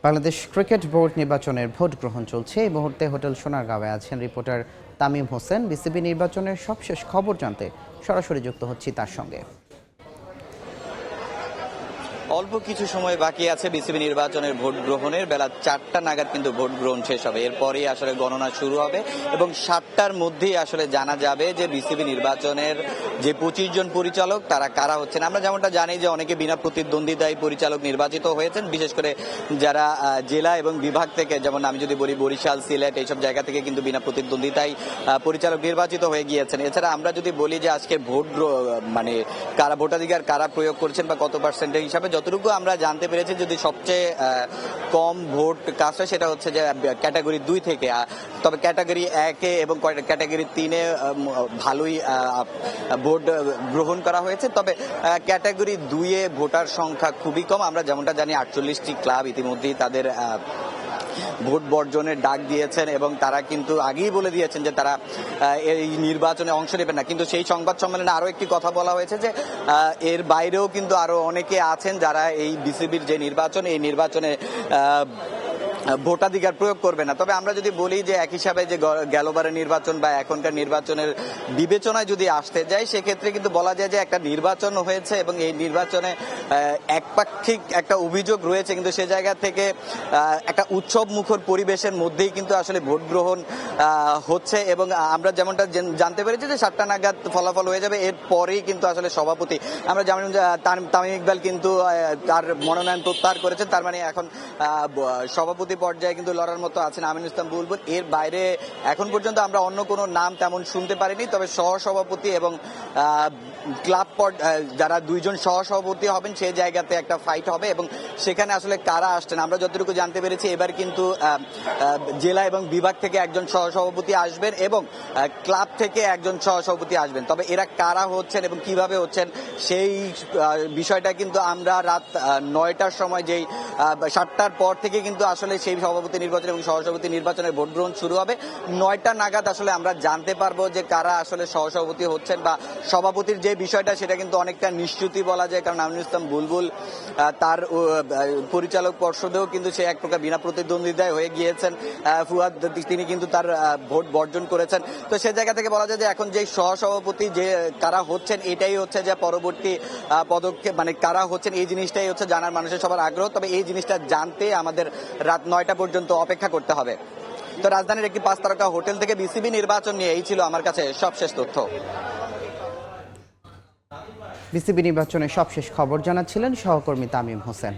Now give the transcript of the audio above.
Bangladesh cricket board নির্বাচনের vote গ্রহণ চলছে। এই মুহূর্তে হোটেল সোনারগাঁওয়ে আছেন রিপোর্টার তামিম হোসেন। বিসিবি নির্বাচনের সবশেষ খবর জানতে সরাসরি যুক্ত হচ্ছি তার সঙ্গে। অল্প কিছু সময় বাকি আছে বিসিবি নির্বাচনের ভোট গ্রহণের। বেলা 4টা নাগাদ কিন্তু ভোট গ্রহণ শেষ হবে, এরপরেই আসলে গণনা শুরু হবে এবং 7টার মধ্যেই আসলে জানা যাবে যে বিসিবি নির্বাচনের যে 25 জন পরিচালক তারা কারা হচ্ছেন। আমরা যেমনটা জানি যে অনেকে বিনা প্রতিদ্বন্দ্বিতায় পরিচালক নির্বাচিত হয়েছেন, বিশেষ করে যারা জেলা এবং বিভাগ থেকে, যেমন আমি যদি বলি বরিশাল, সিলেট, এইসব জায়গা থেকে কিন্তু বিনা প্রতিদ্বন্দ্বিতায় পরিচালক নির্বাচিত হয়ে গিয়েছেন। এছাড়া আমরা যদি বলি যে আজকের ভোট মানে কারা ভোটাধিকার কারা প্রয়োগ করছেন বা কত পার্সেন্টের হিসাবে, যতটুকু আমরা জানতে পেরেছি যদি সবচেয়ে কম ভোট কাস্ট হয় সেটা হচ্ছে যে ক্যাটাগরি 2 থেকে, তবে ক্যাটাগরি 1 এবং ক্যাটাগরি 3 ভালোই ভোট গ্রহণ করা হয়েছে। তবে ক্যাটাগরি 2 ভোটার সংখ্যা খুবই কম। আমরা যেমনটা জানি 48টি ক্লাব ইতিমধ্যেই তাদের ভোট বর্জনের ডাক দিয়েছেন এবং তারা কিন্তু আগেই বলে দিয়েছেন যে তারা এই নির্বাচনে অংশ নেবেন না। কিন্তু সেই সংবাদ সম্মেলনে আরো একটি কথা বলা হয়েছে যে এর বাইরেও কিন্তু আরো অনেকে আছেন যারা এই বিসিবির যে নির্বাচন, এই নির্বাচনে ভোটাধিকার প্রয়োগ করবে না। তবে আমরা যদি বলি যে এক হিসাবে যে গেলবারের নির্বাচন বা এখনকার নির্বাচনের বিবেচনায় যদি আসতে যাই, সেক্ষেত্রে কিন্তু বলা যায় যে একটা নির্বাচন হয়েছে এবং এই নির্বাচনে একপাক্ষিক একটা অভিযোগ রয়েছে, কিন্তু সে জায়গা থেকে একটা উৎসব মুখর পরিবেশের মধ্যেই কিন্তু আসলে ভোট গ্রহণ হচ্ছে এবং আমরা যেমনটা জানতে পেরেছি যে 7টা নাগাদ ফলাফল হয়ে যাবে। এরপরেই কিন্তু আসলে সভাপতি, আমরা যেমন তামিম ইকবাল কিন্তু তার মনোনয়ন প্রত্যাহার করেছেন, তার মানে এখন সভাপতি পর্যায়ে কিন্তু লড়ার মতো আছেন আমিনুল ইসলাম বুলবুল। এর বাইরে এখন পর্যন্ত আমরা অন্য কোনো নাম তেমন শুনতে পারিনি। তবে সহসভাপতি এবং ক্লাব যারা 2 জন সহসভাপতি হবেন সেই জায়গাতে একটা ফাইট হবে এবং সেখানে আসলে কারা আসছেন আমরা যতটুকু জানতে পেরেছি এবার কিন্তু জেলা এবং বিভাগ থেকে একজন সহসভাপতি আসবেন এবং ক্লাব থেকে একজন সহসভাপতি আসবেন। তবে এরা কারা হচ্ছেন এবং কিভাবে হচ্ছেন সেই বিষয়টা কিন্তু আমরা রাত 9টার সময়, যেই 7টার পর থেকে কিন্তু আসলে সেই সভাপতি নির্বাচন এবং সহসভাপতি নির্বাচনের ভোট গ্রহণ শুরু হবে। 9টা নাগাদ আসলে আমরা জানতে পারবো যে কারা আসলে সহসভাপতি হচ্ছেন বা সভাপতির যে বিষয়টা সেটা কিন্তু অনেকটা নিশ্চিতই বলা যায়, কারণ আমিনুল ইসলাম বুলবুল তার পরিচালক পর্ষদেও কিন্তু সে এক প্রকার বিনা প্রতিদ্বন্দ্বিতায় হয়ে গিয়েছেন। ফুয়াদ তিনি কিন্তু তার ভোট বর্জন করেছেন। তো সে জায়গা থেকে বলা যায় যে এখন যে সহসভাপতি যে কারা হচ্ছেন এটাই হচ্ছে যে পরবর্তী পদক্ষেপ, মানে কারা হচ্ছেন এই জিনিসটাই হচ্ছে জানার মানুষের সবার আগ্রহ। তবে এই জিনিসটা জানতে আমাদের রাত 9টা পর্যন্ত অপেক্ষা করতে হবে। তো রাজধানীর একটি 5 তারকা হোটেল থেকে বিসিবি নির্বাচন নিয়ে এই ছিল আমার কাছে সবশেষ তথ্য। বিসিবি নির্বাচনের সবশেষ খবর জানাচ্ছিলেন সহকর্মী তামিম হোসেন।